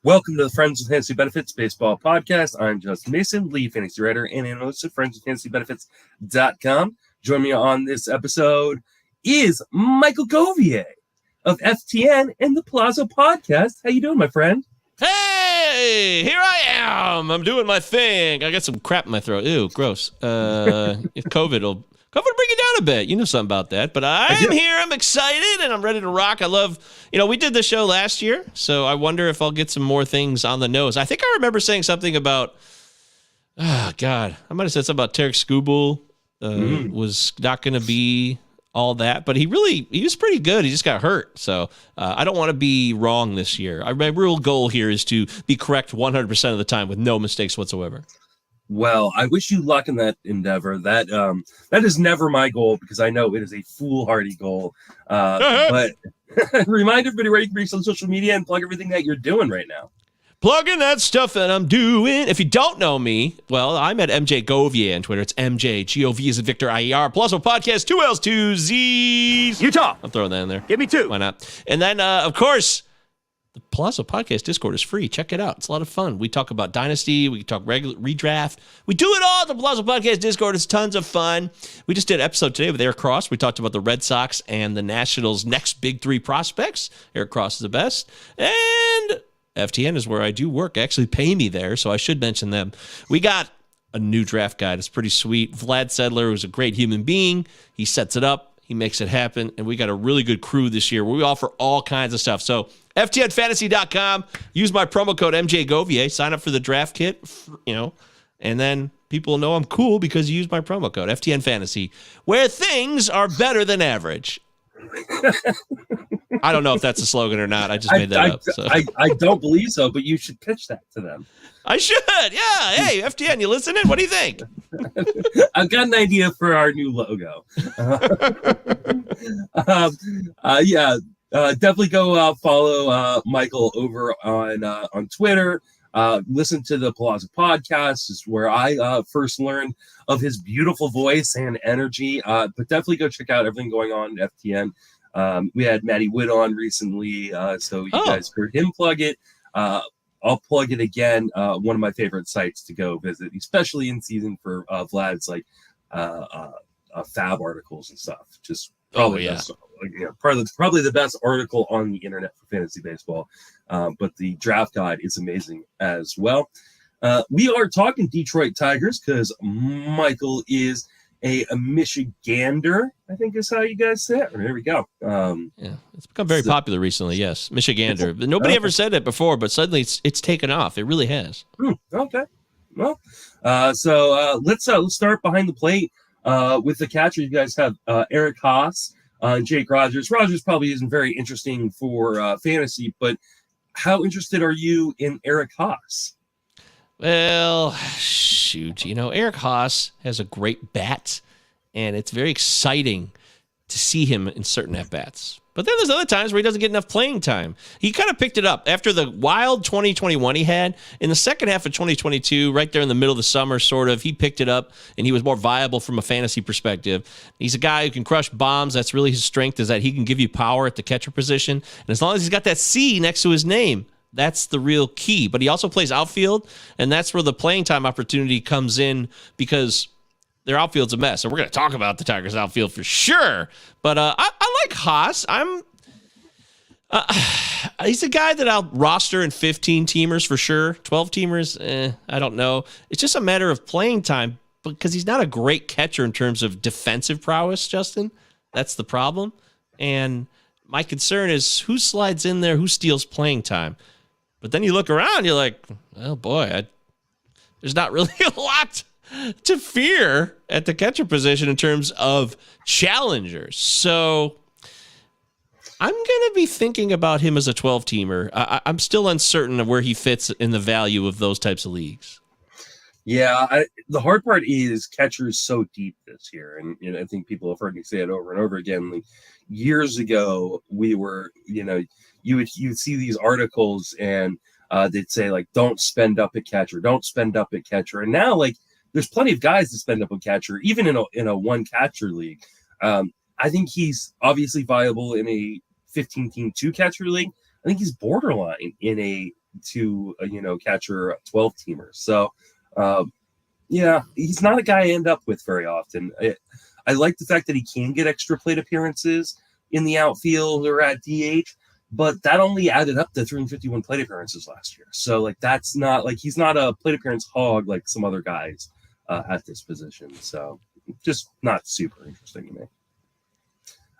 Welcome to the Friends with Fantasy Benefits Baseball Podcast. I'm Justin Mason, lead fantasy writer and analyst at friendswithfantasybenefits.com. Joining me on this episode is Michael Govier of FTN and the Plaza Podcast. How you doing, my friend? Hey, here I am. I'm doing my thing. I got some crap in my throat. Ew, gross. COVID will bring it down a bit. You know something about that. But I'm here. I'm excited, and I'm ready to rock. I love, we did the show last year, so I wonder if I'll get some more things on the nose. I think I remember saying something about, I might have said something about Tarek Skubal was not going to be all that, but he was pretty good. He just got hurt. So I don't want to be wrong this year. My real goal here is to be correct 100% of the time with no mistakes whatsoever. Well, I wish you luck in that endeavor. That is never my goal because I know it is a foolhardy goal. But remind everybody where you can reach on social media and plug everything that you're doing right now. Plugging that stuff that I'm doing. If you don't know me, well, I'm at MJ Govier on Twitter. It's MJ, G-O-V as in Victor, I-E-R. Plus, a podcast, 2 L's, 2 Z's. Utah. I'm throwing that in there. Give me 2. Why not? And then, of course, the Plaza Podcast Discord is free. Check it out. It's a lot of fun. We talk about Dynasty. We talk regular redraft. We do it all at the Plaza Podcast Discord. It's tons of fun. We just did an episode today with Eric Cross. We talked about the Red Sox and the Nationals' next big 3 prospects. Eric Cross is the best. And FTN is where I do work. They actually pay me there, so I should mention them. We got a new draft guide. It's pretty sweet. Vlad Sedler was a great human being. He sets it up. He makes it happen, and we got a really good crew this year where we offer all kinds of stuff. So FTNFantasy.com, use my promo code MJGovier, sign up for the draft kit, and then people know I'm cool because you use my promo code FTN Fantasy, where things are better than average. I don't know if that's a slogan or not. I just made that up. So. I don't believe so, but you should pitch that to them. I should. Yeah. Hey, FTN, you listening? What do you think? I've got an idea for our new logo. Definitely go follow Michael over on Twitter. Listen to the Plaza Podcast. Is where I first learned of his beautiful voice and energy. But definitely go check out everything going on at FTN. We had Matty Wood on recently, so you guys heard him plug it. I'll plug it again. One of my favorite sites to go visit, especially in season for Vlad's fab articles and stuff. Just probably probably the best article on the internet for fantasy baseball. But the draft guide is amazing as well. We are talking Detroit Tigers because Michael is a Michigander, I think is how you guys say it. There we go. It's become very popular recently. Yes, Michigander. But nobody ever said it before, but suddenly it's taken off. It really has. Okay. Well, so let's start behind the plate with the catcher. You guys have Eric Haas and Jake Rogers. Rogers probably isn't very interesting for fantasy, but how interested are you in Eric Haas? Well, shoot, Eric Haas has a great bat, and it's very exciting to see him in certain at-bats. But then there's other times where he doesn't get enough playing time. He kind of picked it up after the wild 2021 he had. In the second half of 2022, right there in the middle of the summer, sort of, he picked it up, and he was more viable from a fantasy perspective. He's a guy who can crush bombs. That's really his strength, is that he can give you power at the catcher position. And as long as he's got that C next to his name, that's the real key. But he also plays outfield, and that's where the playing time opportunity comes in because their outfield's a mess. And we're going to talk about the Tigers' outfield for sure. But I like Haas. He's a guy that I'll roster in 15-teamers for sure. 12-teamers, I don't know. It's just a matter of playing time because he's not a great catcher in terms of defensive prowess, Justin. That's the problem. And my concern is who slides in there, who steals playing time. But then you look around, you're like, oh boy, there's not really a lot to fear at the catcher position in terms of challengers. So I'm going to be thinking about him as a 12-teamer. I'm still uncertain of where he fits in the value of those types of leagues. Yeah, the hard part is catcher is so deep this year. And I think people have heard me say it over and over again. Like, years ago, we were, you'd see these articles and they'd say, like, don't spend up at catcher, don't spend up at catcher. And now, like, there's plenty of guys to spend up on catcher, even in a one catcher league. I think he's obviously viable in a 15-team 2-catcher league. I think he's borderline in a catcher 12-teamers. So, yeah, he's not a guy I end up with very often. I like the fact that he can get extra plate appearances in the outfield or at DH, but that only added up to 351 plate appearances last year. So, like, that's not like he's not a plate appearance hog like some other guys at this position. So, just not super interesting to me.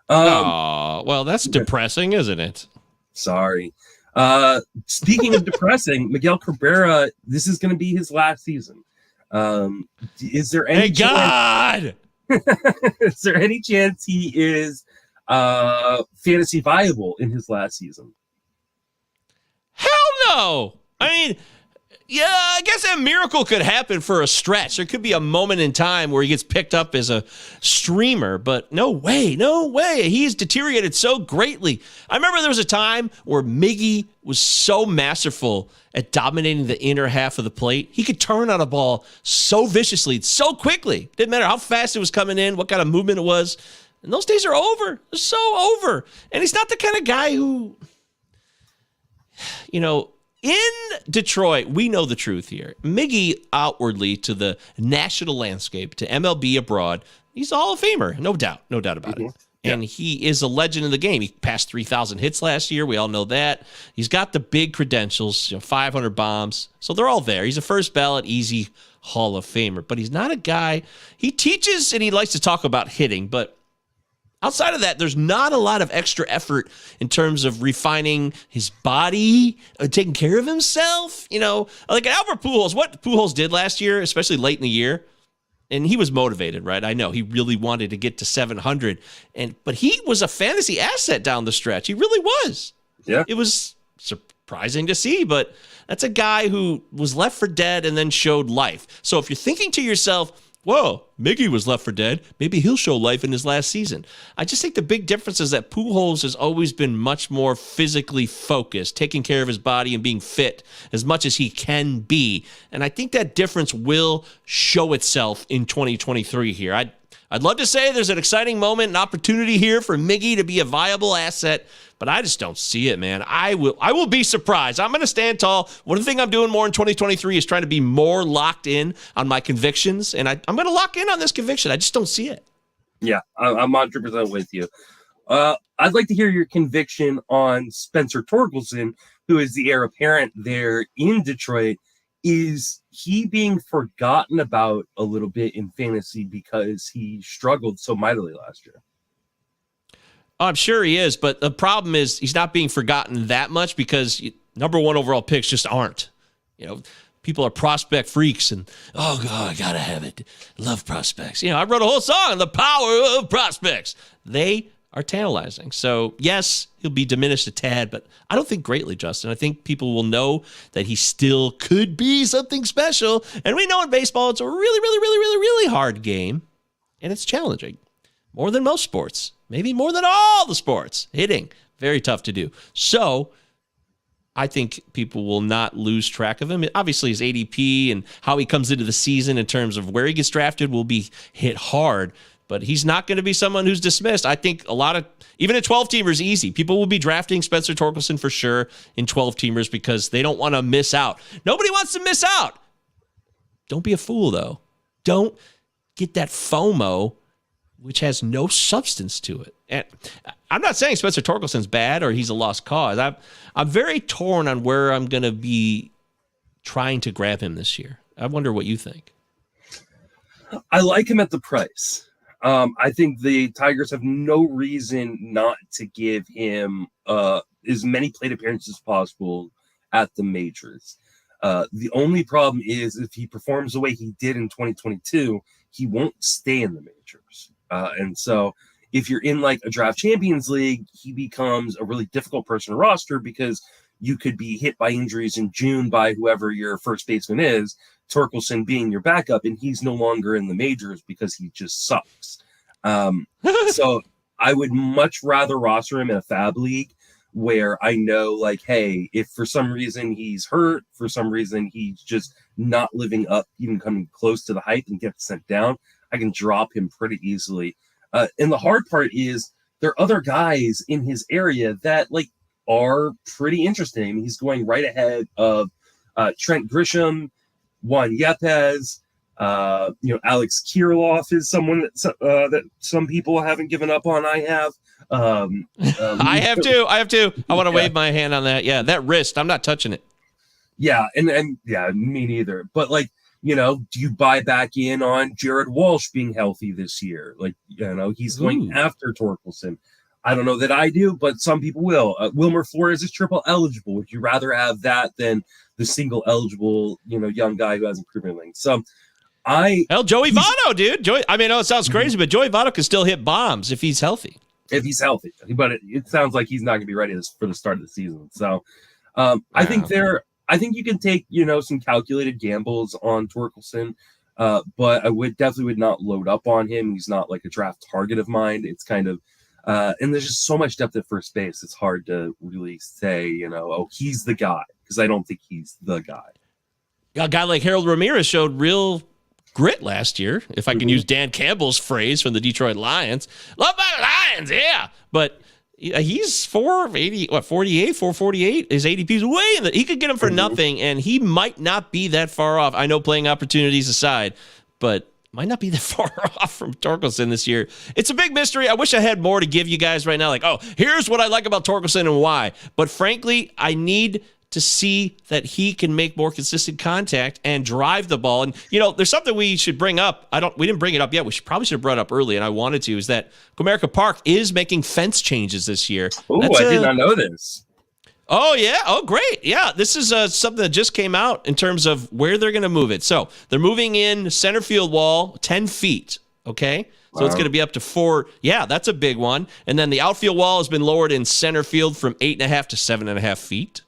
Well, that's depressing, isn't it? Sorry. Speaking of depressing, Miguel Cabrera, this is going to be his last season. Is there any God? Is there any chance he is fantasy viable in his last season? Hell no. I mean, yeah, I guess a miracle could happen for a stretch. There could be a moment in time where he gets picked up as a streamer, but no way. He's deteriorated so greatly. I remember there was a time where Miggy was so masterful at dominating the inner half of the plate. He could turn on a ball so viciously, so quickly. Didn't matter how fast it was coming in, what kind of movement it was. And those days are over. They're so over. And he's not the kind of guy who, in Detroit, we know the truth here. Miggy, outwardly to the national landscape, to MLB abroad, he's a Hall of Famer, no doubt about it. Yeah. And he is a legend in the game. He passed 3,000 hits last year. We all know that. He's got the big credentials, 500 bombs. So they're all there. He's a first ballot, easy Hall of Famer. But he's not a guy. He teaches and he likes to talk about hitting, but outside of that, there's not a lot of extra effort in terms of refining his body, taking care of himself. Like Albert Pujols, what Pujols did last year, especially late in the year, and he was motivated, right? I know he really wanted to get to 700, but he was a fantasy asset down the stretch. He really was. Yeah, it was surprising to see, but that's a guy who was left for dead and then showed life. So if you're thinking to yourself, whoa, Miggy was left for dead, maybe he'll show life in his last season. I just think the big difference is that Pujols has always been much more physically focused, taking care of his body and being fit as much as he can be. And I think that difference will show itself in 2023 here. I'd love to say there's an exciting moment, an opportunity here for Miggy to be a viable asset, but I just don't see it, man. I will be surprised. I'm going to stand tall. One thing I'm doing more in 2023 is trying to be more locked in on my convictions, and I'm going to lock in on this conviction. I just don't see it. Yeah, I'm 100% with you. I'd like to hear your conviction on Spencer Torkelson, who is the heir apparent there in Detroit. Is he being forgotten about a little bit in fantasy because he struggled so mightily last year? I'm sure he is, but the problem is he's not being forgotten that much because number one overall picks just aren't. People are prospect freaks and, oh, God, I got to have it. Love prospects. I wrote a whole song on the power of prospects. They are tantalizing. So, yes, he'll be diminished a tad, but I don't think greatly, Justin. I think people will know that he still could be something special. And we know in baseball it's a really, really, really, really, really hard game, and it's challenging. More than most sports. Maybe more than all the sports. Hitting, very tough to do. So I think people will not lose track of him. Obviously, his ADP and how he comes into the season in terms of where he gets drafted will be hit hard, but he's not going to be someone who's dismissed. I think even a 12-teamer is easy. People will be drafting Spencer Torkelson for sure in 12-teamers because they don't want to miss out. Nobody wants to miss out. Don't be a fool, though. Don't get that FOMO, which has no substance to it. And I'm not saying Spencer Torkelson's bad or he's a lost cause. I'm very torn on where I'm going to be trying to grab him this year. I wonder what you think. I like him at the price. I think the Tigers have no reason not to give him as many plate appearances as possible at the majors. The only problem is if he performs the way he did in 2022, he won't stay in the majors. And so if you're in like a draft champions league, he becomes a really difficult person to roster because you could be hit by injuries in June by whoever your first baseman is, Torkelson being your backup, and he's no longer in the majors because he just sucks. So I would much rather roster him in a fab league where I know, like, hey, if for some reason he's hurt, for some reason he's just not living up, even coming close to the hype and gets sent down, I can drop him pretty easily. And the hard part is there are other guys in his area that, like, are pretty interesting. He's going right ahead of Trent Grisham, Juan Yepes. Alex Kirilloff is someone that some people haven't given up on. I have. I have to. I want to wave my hand on that. Yeah, that wrist, I'm not touching it. Yeah, and yeah, me neither. But like, do you buy back in on Jared Walsh being healthy this year? Like, he's going after Torkelson. I don't know that I do, but some people will. Wilmer Flores is triple eligible. Would you rather have that than the single eligible, young guy who hasn't proven anything? So Joey Votto, dude. Joey. I mean, it sounds crazy, but Joey Votto can still hit bombs if he's healthy. But it sounds like he's not going to be ready for the start of the season. So I think you can take, some calculated gambles on Torkelson, but I would not load up on him. He's not like a draft target of mine. It's kind of, and there's just so much depth at first base. It's hard to really say, he's the guy, because I don't think he's the guy. A guy like Harold Ramirez showed real grit last year, if I can use Dan Campbell's phrase from the Detroit Lions. Love my Lions, yeah. But he's 448, 448. His ADP's way in he could get him for nothing, and he might not be that far off. I know playing opportunities aside, but might not be that far off from Torkelson this year. It's a big mystery. I wish I had more to give you guys right now. Like, here's what I like about Torkelson and why. But frankly, I need to see that he can make more consistent contact and drive the ball. And, there's something we should bring up. We didn't bring it up yet. Probably should have brought it up early, and I wanted to, is that Comerica Park is making fence changes this year. Oh, I did not know this. Oh, yeah. Oh, great. Yeah, this is something that just came out in terms of where they're going to move it. So they're moving in center field wall 10 feet, okay? So it's going to be up to 4. Yeah, that's a big one. And then the outfield wall has been lowered in center field from 8.5 to 7.5 feet.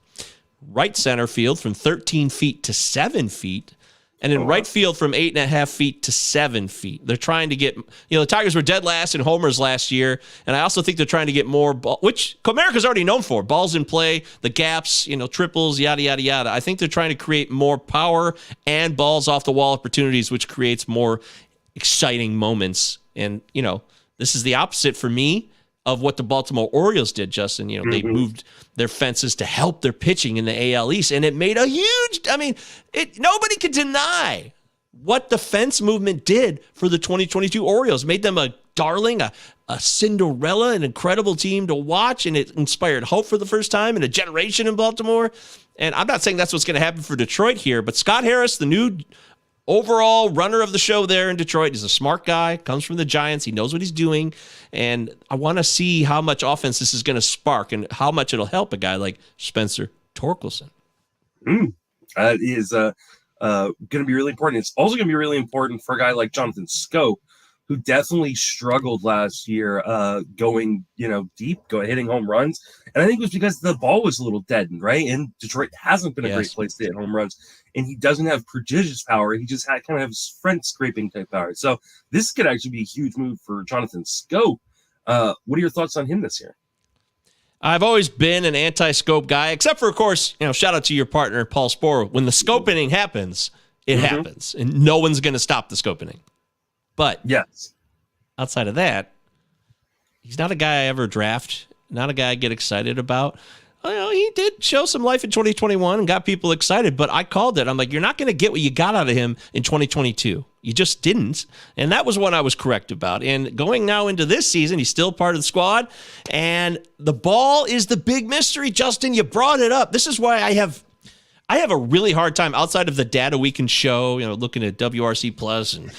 Right center field from 13 feet to 7 feet, and in right field from 8.5 feet to 7 feet. They're trying to get, the Tigers were dead last in homers last year, and I also think they're trying to get more ball, which Comerica's already known for. Balls in play, the gaps, triples, yada, yada, yada. I think they're trying to create more power and balls off the wall opportunities, which creates more exciting moments. And, this is the opposite for me of what the Baltimore Orioles did, Justin. They moved their fences to help their pitching in the AL East, and it made a huge, nobody can deny what the fence movement did for the 2022 Orioles. Made them a darling, a Cinderella, an incredible team to watch, and it inspired hope for the first time in a generation in Baltimore. And I'm not saying that's what's going to happen for Detroit here, but Scott Harris, the new overall runner of the show there in Detroit, is a smart guy, comes from the Giants. He knows what he's doing. And I want to see how much offense this is going to spark and how much it'll help a guy like Spencer Torkelson. That is going to be really important. It's also going to be really important for a guy like Jonathan Schoop, who definitely struggled last year going, deep, hitting home runs. And I think it was because the ball was a little deadened, right? And Detroit hasn't been a great place to hit home runs. And he doesn't have prodigious power. He just kind of has front scraping type power. So this could actually be a huge move for Jonathan Schoop. What are your thoughts on him this year? I've always been an anti-Schoop guy, except for, of course, shout out to your partner, Paul Sporer. When the Schooping happens, it happens. And no one's going to stop the Schooping. But yes, outside of that, he's not a guy I ever draft, not a guy I get excited about. He did show some life in 2021 and got people excited, but I called it. I'm like, you're not going to get what you got out of him in 2022. You just didn't. And that was what I was correct about. And going now into this season, he's still part of the squad. And the ball is the big mystery. Justin, you brought it up. This is why I have a really hard time outside of the data we can show, looking at WRC plus and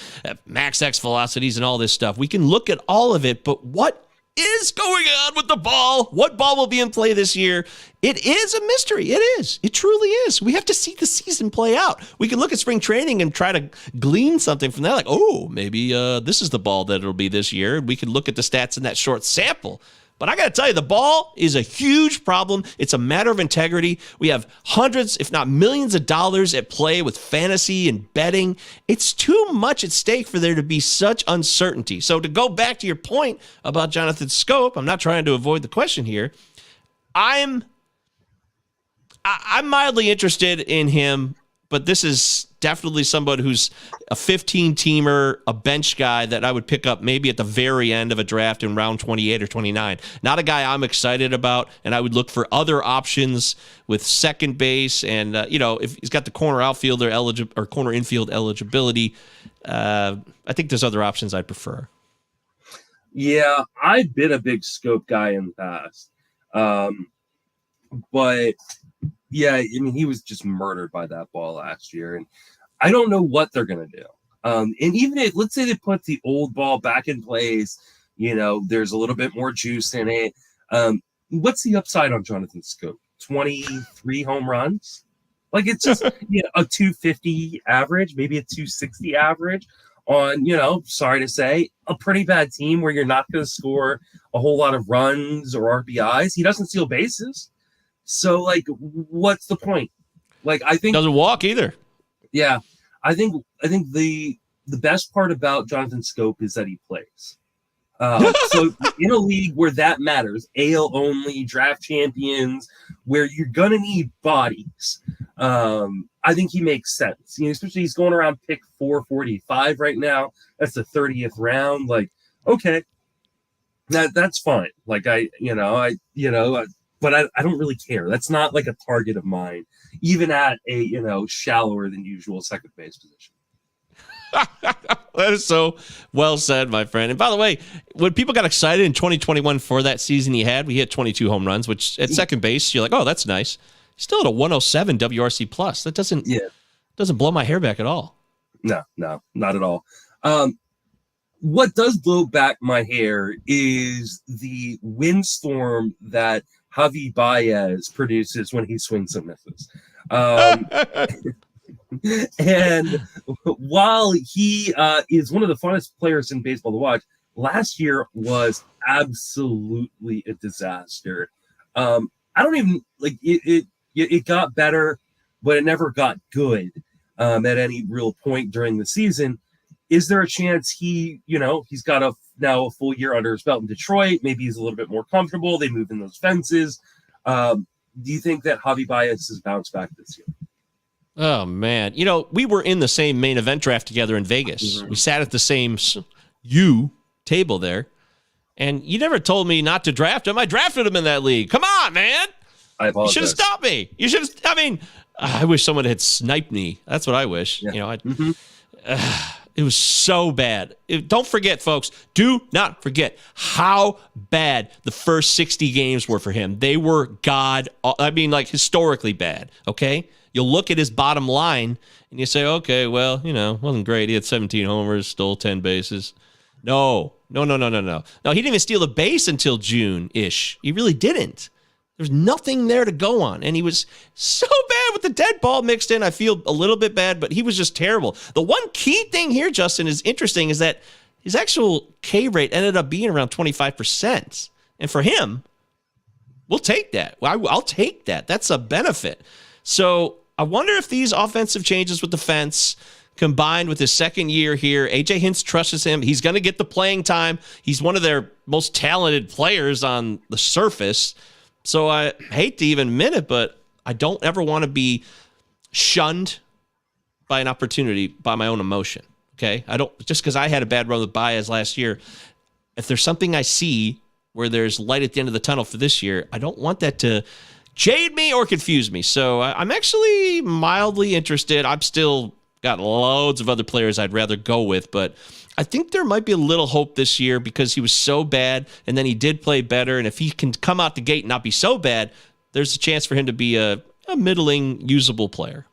max X velocities and all this stuff. We can look at all of it, but what is going on with the ball? What ball will be in play this year? It is a mystery. It is. It truly is. We have to see the season play out. We can look at spring training and try to glean something from that. Like, maybe this is the ball that it'll be this year. We can look at the stats in that short sample. But I got to tell you, the ball is a huge problem. It's a matter of integrity. We have hundreds, if not millions of dollars at play with fantasy and betting. It's too much at stake for there to be such uncertainty. So to go back to your point about Jonathan Schoop, I'm not trying to avoid the question here. I'm mildly interested in him but this is definitely somebody who's a 15-teamer, a bench guy that I would pick up maybe at the very end of a draft in round 28 or 29. Not a guy I'm excited about, and I would look for other options with second base and, if he's got the corner outfielder or corner infield eligibility, I think there's other options I'd prefer. Yeah, I've been a big Scope guy in the past. But yeah, I mean, he was just murdered by that ball last year, and I don't know what they're going to do. And even if, let's say they put the old ball back in place, there's a little bit more juice in it. What's the upside on Jonathan Scope? 23 home runs? Like, it's just a 250 average, maybe a 260 average on, sorry to say, a pretty bad team where you're not going to score a whole lot of runs or RBIs. He doesn't steal bases. So, like, what's the point? Like, I think doesn't walk either. Yeah, I think the best part about Jonathan Scope is that he plays. So in a league where that matters, AL only, draft champions, where you're gonna need bodies, I think he makes sense. Especially he's going around pick 445 right now. That's the 30th round. Like, okay, that's fine. Like but I don't really care. That's not like a target of mine, even at a shallower than usual second base position. That is so well said, my friend. And by the way, when people got excited in 2021 for that season he hit 22 home runs, which at second base, you're like, oh, that's nice. He's still at a 107 WRC plus. That doesn't blow my hair back at all. No, not at all. What does blow back my hair is the windstorm that Javi Baez produces when he swings and misses. And while he is one of the funnest players in baseball to watch, last year was absolutely a disaster. I don't even like it. It got better, but it never got good at any real point during the season. Is there a chance he's got now a full year under his belt in Detroit? Maybe he's a little bit more comfortable. They move in those fences. Do you think that Javi Baez has bounced back this year? Oh, man. We were in the same main event draft together in Vegas. Mm-hmm. We sat at the same table there, and you never told me not to draft him. I drafted him in that league. Come on, man. I apologize. You should have stopped me. I wish someone had sniped me. That's what I wish. Yeah. It was so bad. Don't forget, folks. Do not forget how bad the first 60 games were for him. They were historically bad, okay? You'll look at his bottom line, and you say, okay, well, wasn't great. He had 17 homers, stole 10 bases. No. No, he didn't even steal a base until June-ish. He really didn't. There's nothing there to go on. And he was so bad with the dead ball mixed in. I feel a little bit bad, but he was just terrible. The one key thing here, Justin, is interesting is that his actual K rate ended up being around 25%. And for him, we'll take that. I'll take that. That's a benefit. So I wonder if these offensive changes with the fence combined with his second year here, AJ Hinch trusts him. He's going to get the playing time. He's one of their most talented players on the surface. So I hate to even admit it, but I don't ever want to be shunned by an opportunity by my own emotion. Okay? I don't, just because I had a bad run with Baez last year. If there's something I see where there's light at the end of the tunnel for this year, I don't want that to jade me or confuse me. So I'm actually mildly interested. I've still got loads of other players I'd rather go with, but I think there might be a little hope this year because he was so bad and then he did play better. And if he can come out the gate and not be so bad, there's a chance for him to be a middling, usable player.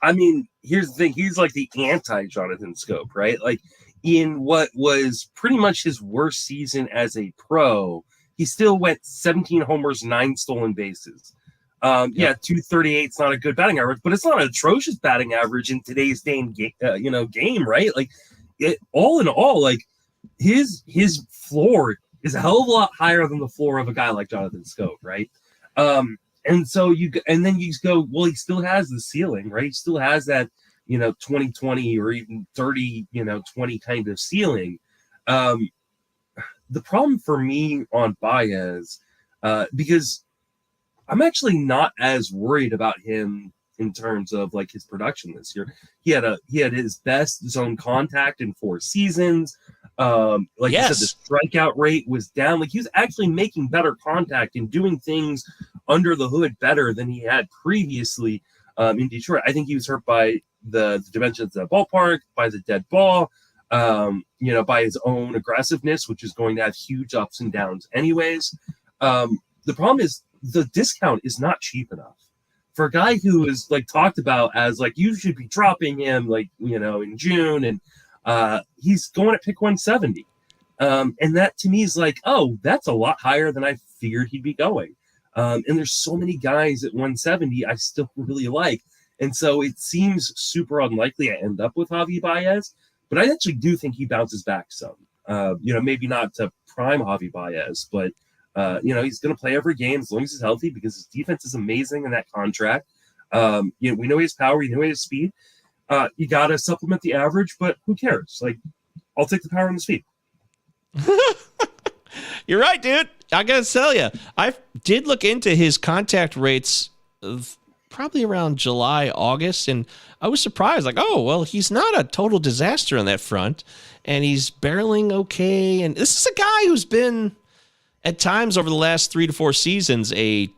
I mean, here's the thing. He's like the anti-Jonathan Scope, right? Like in what was pretty much his worst season as a pro, he still went 17 homers, 9 stolen bases. 238 is not a good batting average, but it's not an atrocious batting average in today's game, right? Like all in all, like his floor is a hell of a lot higher than the floor of a guy like Jonathan Scope, right? And so you just go, well, he still has the ceiling, right? He still has that, 2020 or even 30, 20 kind of ceiling. The problem for me on Baez, because I'm actually not as worried about him in terms of like his production this year. He had his best zone contact in 4 seasons. Like you said, the strikeout rate was down. Like he was actually making better contact and doing things under the hood better than he had previously in Detroit. I think he was hurt by the dimensions of the ballpark, by the dead ball, by his own aggressiveness, which is going to have huge ups and downs anyways. The problem is the discount is not cheap enough for a guy who is like talked about as like you should be dropping him like in June, and he's going at pick 170, and that to me is like, oh, that's a lot higher than I figured he'd be going. And there's so many guys at 170 I still really like, and so it seems super unlikely I end up with Javi Baez, but I actually do think he bounces back some. Maybe not to prime Javi Baez, but he's going to play every game as long as he's healthy because his defense is amazing in that contract. We know he has power, we know he has speed. You got to supplement the average, but who cares? Like, I'll take the power and the speed. You're right, dude. I got to tell you, I did look into his contact rates of probably around July, August, and I was surprised. Like, oh, well, he's not a total disaster on that front, and he's barreling okay. And this is a guy who's been, at times over the last 3 to 4 seasons, a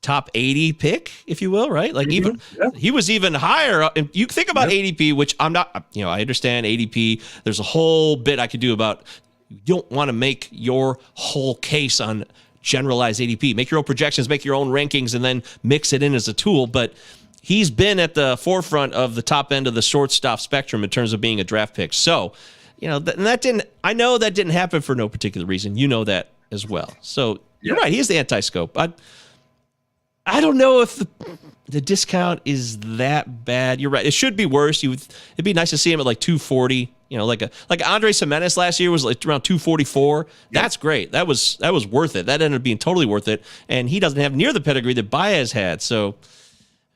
top 80 pick, if you will, right? Like he was even higher. You think about ADP, which I'm not, I understand ADP. There's a whole bit I could do about, you don't want to make your whole case on generalized ADP. Make your own projections, make your own rankings, and then mix it in as a tool. But he's been at the forefront of the top end of the shortstop spectrum in terms of being a draft pick. So, I know that didn't happen for no particular reason. You know that as well. So you're right. He is the anti-scope. I don't know if the discount is that bad. You're right. It should be worse. It'd be nice to see him at like 240. Like Andrés Giménez last year was like around 244. Yeah. That's great. That was worth it. That ended up being totally worth it. And he doesn't have near the pedigree that Baez had. So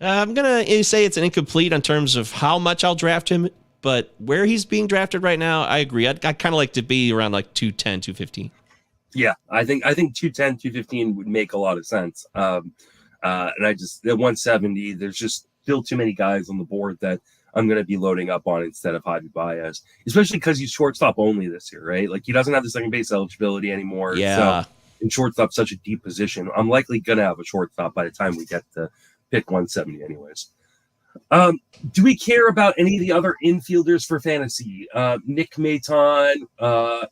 I'm gonna say it's an incomplete in terms of how much I'll draft him. But where he's being drafted right now, I agree. I'd kind of like to be around like 210, 215. Yeah, I think 210, 215 would make a lot of sense. And I just, at 170, there's just still too many guys on the board that I'm going to be loading up on instead of Javi Baez, especially because he's shortstop only this year, right? Like he doesn't have the second base eligibility anymore. Yeah. So, and shortstop's such a deep position. I'm likely going to have a shortstop by the time we get to pick 170 anyways. Do we care about any of the other infielders for fantasy? Nick Maton,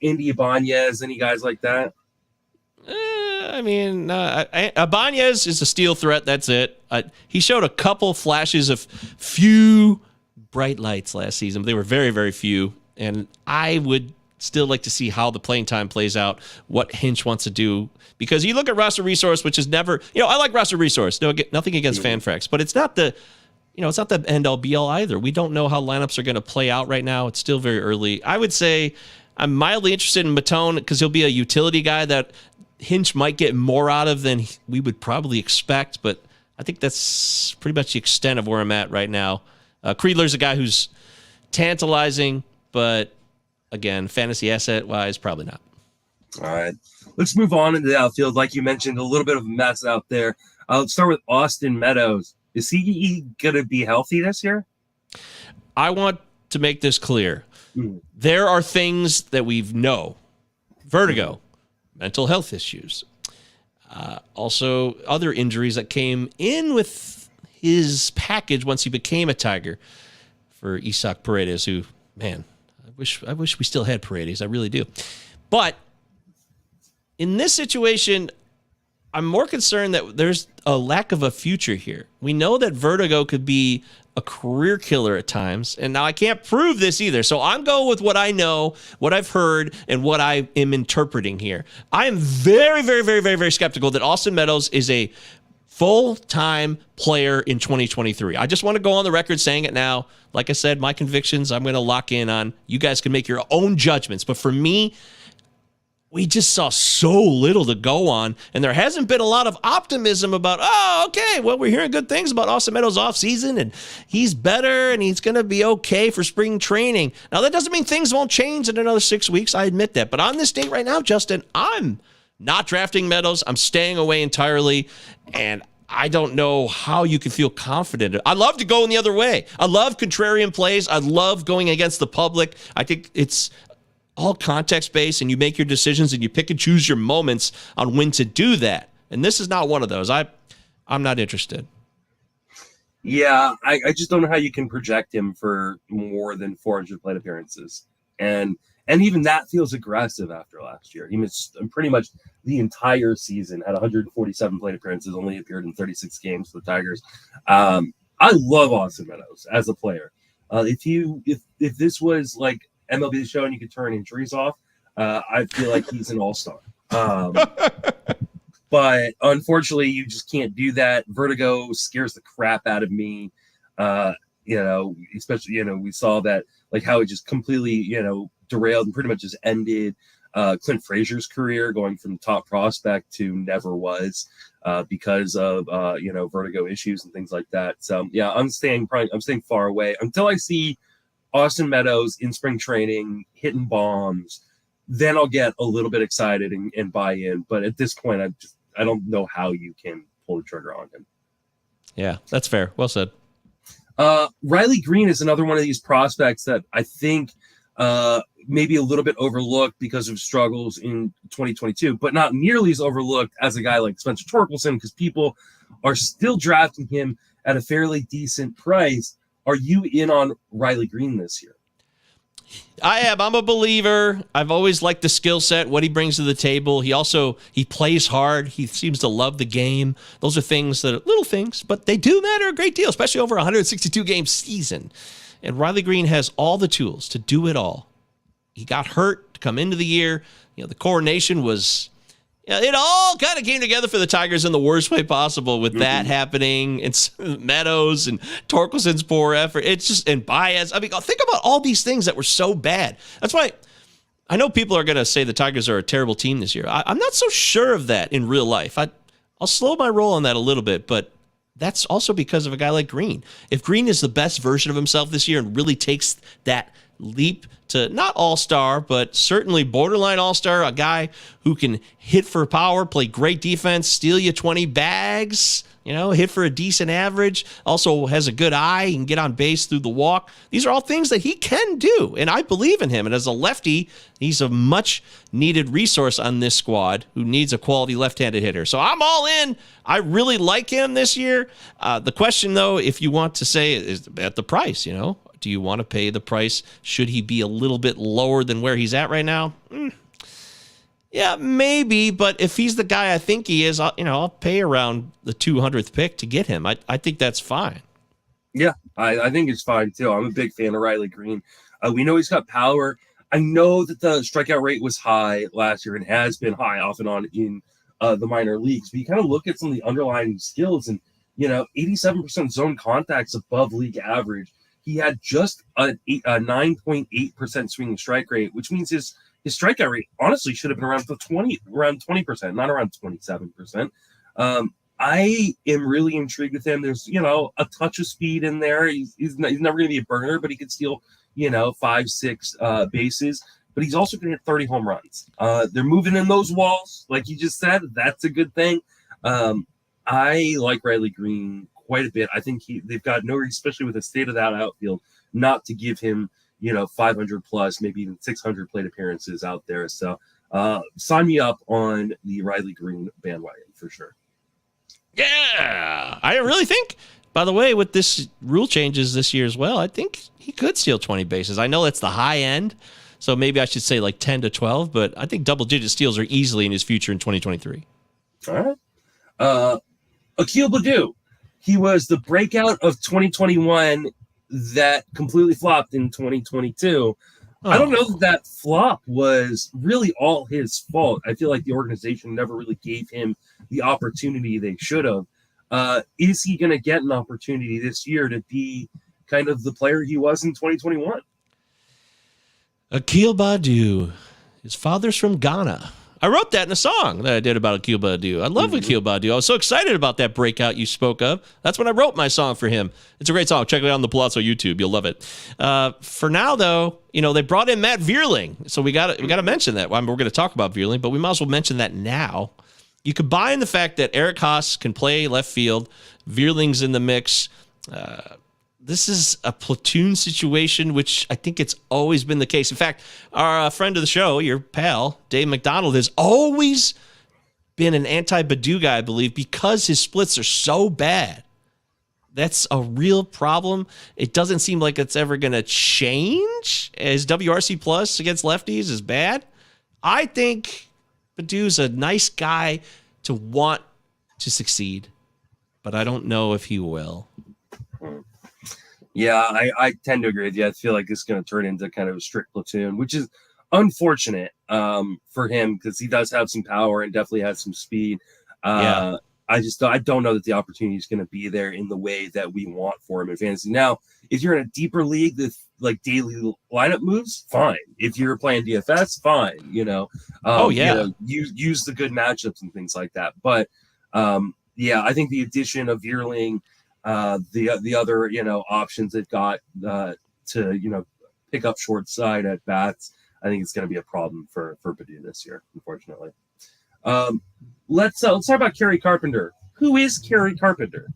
Andy Ibanez, any guys like that? Ibanez is a steal threat. That's it. He showed a couple flashes of few bright lights last season, but they were very, very few. And I would still like to see how the playing time plays out, what Hinch wants to do. Because you look at roster resource, which is never, I like roster resource. No, nothing against FanFrax, but it's not the end all be all either. We don't know how lineups are going to play out right now. It's still very early. I would say I'm mildly interested in Matone because he'll be a utility guy that Hinch might get more out of than we would probably expect, but I think that's pretty much the extent of where I'm at right now. Creedler's a guy who's tantalizing, but again, fantasy asset-wise, probably not. All right. Let's move on into the outfield. Like you mentioned, a little bit of a mess out there. Let's start with Austin Meadows. Is he going to be healthy this year? I want to make this clear. There are things that we know. Vertigo, mental health issues, also other injuries that came in with his package once he became a Tiger for Isaac Paredes, who, man, I wish we still had Paredes. I really do. But in this situation, I'm more concerned that there's a lack of a future here. We know that vertigo could be a career killer at times, and now I can't prove this either. So I'm going with what I know, what I've heard, and what I am interpreting here. I am very, very, very, very, very skeptical that Austin Meadows is a full-time player in 2023. I just want to go on the record saying it now. Like I said, my convictions, I'm going to lock in on. You guys can make your own judgments. But for me, we just saw so little to go on, and there hasn't been a lot of optimism about, we're hearing good things about Austin Meadows offseason, and he's better, and he's going to be okay for spring training. Now, that doesn't mean things won't change in another 6 weeks. I admit that. But on this date right now, Justin, I'm not drafting Meadows. I'm staying away entirely, and I don't know how you can feel confident. I love to go in the other way. I love contrarian plays. I love going against the public. I think it's all context-based, and you make your decisions and you pick and choose your moments on when to do that. And this is not one of those. I'm not interested. Yeah, I just don't know how you can project him for more than 400 plate appearances. And even that feels aggressive after last year. He missed pretty much the entire season, had 147 plate appearances, only appeared in 36 games for the Tigers. I love Austin Meadows as a player. If this was like MLB The Show and you could turn injuries off, I feel like he's an all-star. But unfortunately, you just can't do that. Vertigo scares the crap out of me. Especially, we saw that, like how it just completely, derailed and pretty much just ended Clint Frazier's career, going from top prospect to never was because of, vertigo issues and things like that. So, yeah, I'm staying far away until I see Austin Meadows in spring training hitting bombs. Then I'll get a little bit excited and buy in. But at this point, I don't know how you can pull the trigger on him. Yeah, that's fair. Well said. Riley Green is another one of these prospects that I think maybe a little bit overlooked because of struggles in 2022, but not nearly as overlooked as a guy like Spencer Torkelson, because people are still drafting him at a fairly decent price. Are you in on Riley Green this year? I am. I'm a believer. I've always liked the skill set, what he brings to the table. He plays hard. He seems to love the game. Those are things that are little things, but they do matter a great deal, especially over a 162-game season. And Riley Green has all the tools to do it all. He got hurt to come into the year. The coronation was... it all kind of came together for the Tigers in the worst way possible with that happening, and Meadows and Torkelson's poor effort. It's just, and Baez. I mean, think about all these things that were so bad. That's why I know people are going to say the Tigers are a terrible team this year. I'm not so sure of that in real life. I'll slow my roll on that a little bit, but that's also because of a guy like Green. If Green is the best version of himself this year and really takes that leap to not all-star, but certainly borderline all-star, a guy who can hit for power, play great defense, steal you 20 bags, hit for a decent average, also has a good eye, he can get on base through the walk. These are all things that he can do, and I believe in him. And as a lefty, he's a much-needed resource on this squad who needs a quality left-handed hitter. So I'm all in. I really like him this year. The question, though, if you want to say, is at the price, Do you want to pay the price? Should he be a little bit lower than where he's at right now? Yeah, maybe. But if he's the guy I think he is, I'll pay around the 200th pick to get him. I think that's fine. Yeah, I think it's fine too. I'm a big fan of Riley Green. We know he's got power. I know that the strikeout rate was high last year and has been high off and on in the minor leagues. But you kind of look at some of the underlying skills, and 87% zone contacts above league average. He had just a 9.8% swinging strike rate, which means his strikeout rate honestly should have been around 20%, not around 27%. I am really intrigued with him. There's a touch of speed in there. He's never going to be a burner, but he could steal 5-6 bases. But he's also going to hit 30 home runs. They're moving in those walls, like you just said. That's a good thing. I like Riley Green quite a bit. I think they've got no reason, especially with the state of that outfield, not to give him 500 plus, maybe even 600 plate appearances out there. So sign me up on the Riley Green bandwagon for sure. Yeah, I really think, by the way, with this rule changes this year as well, I think he could steal 20 bases. I know that's the high end, so maybe I should say like 10 to 12, but I think double-digit steals are easily in his future in 2023. All right. Akil Baddoo. He was the breakout of 2021 that completely flopped in 2022. Oh. I don't know that flop was really all his fault. I feel like the organization never really gave him the opportunity they should have. Is he going to get an opportunity this year to be kind of the player he was in 2021? Akil Baddoo. His father's from Ghana. I wrote that in a song that I did about Akil Baddoo. I love Akil Baddoo. I was so excited about that breakout you spoke of. That's when I wrote my song for him. It's a great song. Check it out on the Palazzo YouTube. You'll love it. For now, though, they brought in Matt Vierling, so we got to mention that. We're going to talk about Vierling, but we might as well mention that now. You combine the fact that Eric Haas can play left field, Vierling's in the mix. This is a platoon situation, which I think it's always been the case. In fact, our friend of the show, your pal, Dave McDonald, has always been an anti-Baddoo guy, I believe, because his splits are so bad. That's a real problem. It doesn't seem like it's ever going to change. His WRC plus against lefties is bad. I think Baddoo's a nice guy to want to succeed, but I don't know if he will. Yeah, I tend to agree with you. I feel like it's going to turn into kind of a strict platoon, which is unfortunate for him because he does have some power and definitely has some speed. I don't know that the opportunity is going to be there in the way that we want for him in fantasy. Now, if you're in a deeper league with like daily lineup moves, fine. If you're playing DFS, fine. Use the good matchups and things like that. But I think the addition of Vierling, the other options they've got to pick up short side at bats, I think it's going to be a problem for Baddoo this year, unfortunately. Let's talk about Kerry Carpenter. Who is Kerry Carpenter?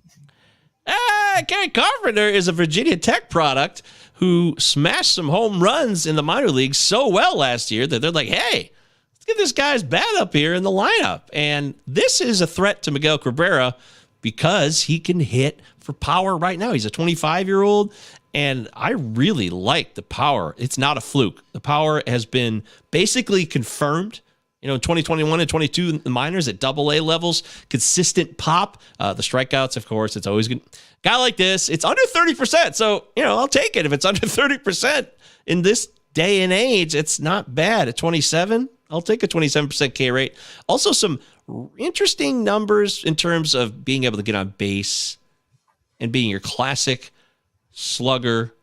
Kerry Carpenter is a Virginia Tech product who smashed some home runs in the minor leagues so well last year that they're like, hey, let's get this guy's bat up here in the lineup. And this is a threat to Miguel Cabrera because he can hit for power right now. He's a 25-year-old, and I really like the power. It's not a fluke. The power has been basically confirmed. 2021 and 22 in the minors at AA levels, consistent pop. The strikeouts, of course, it's always good. Guy like this, it's under 30%. So, I'll take it. If it's under 30% in this day and age, it's not bad. At 27, I'll take a 27% K rate. Also, some interesting numbers in terms of being able to get on base and being your classic slugger.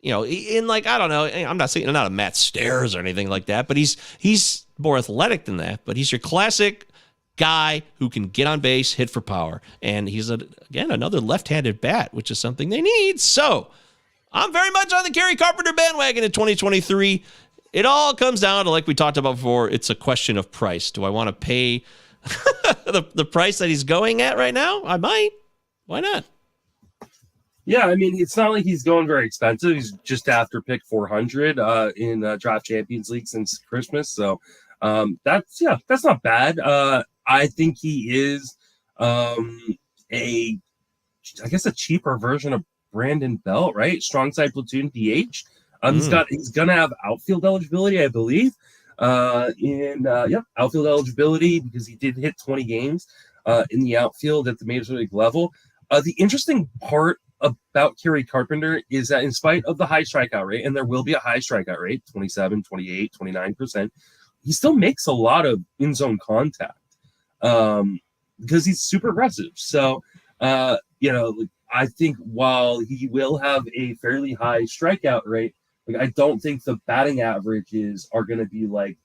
In like, I don't know, I'm not saying I'm not a Matt Stairs or anything like that, but he's more athletic than that. But he's your classic guy who can get on base, hit for power. And he's, again, another left-handed bat, which is something they need. So I'm very much on the Kerry Carpenter bandwagon in 2023. It all comes down to, like we talked about before, it's a question of price. Do I want to pay the price that he's going at right now? I might. Why not? Yeah, I mean, it's not like he's going very expensive. He's just after pick 400 in Draft Champions League since Christmas. So that's not bad. I think he is a cheaper version of Brandon Belt, right? Strong side platoon DH. He's gonna have outfield eligibility, I believe. Outfield eligibility because he did hit 20 games in the outfield at the major league level. The interesting part about Kerry Carpenter is that in spite of the high strikeout rate, and there will be a high strikeout rate, 27, 28, 29%, he still makes a lot of in-zone contact because he's super aggressive. So, I think while he will have a fairly high strikeout rate, I don't think the batting averages are going to be like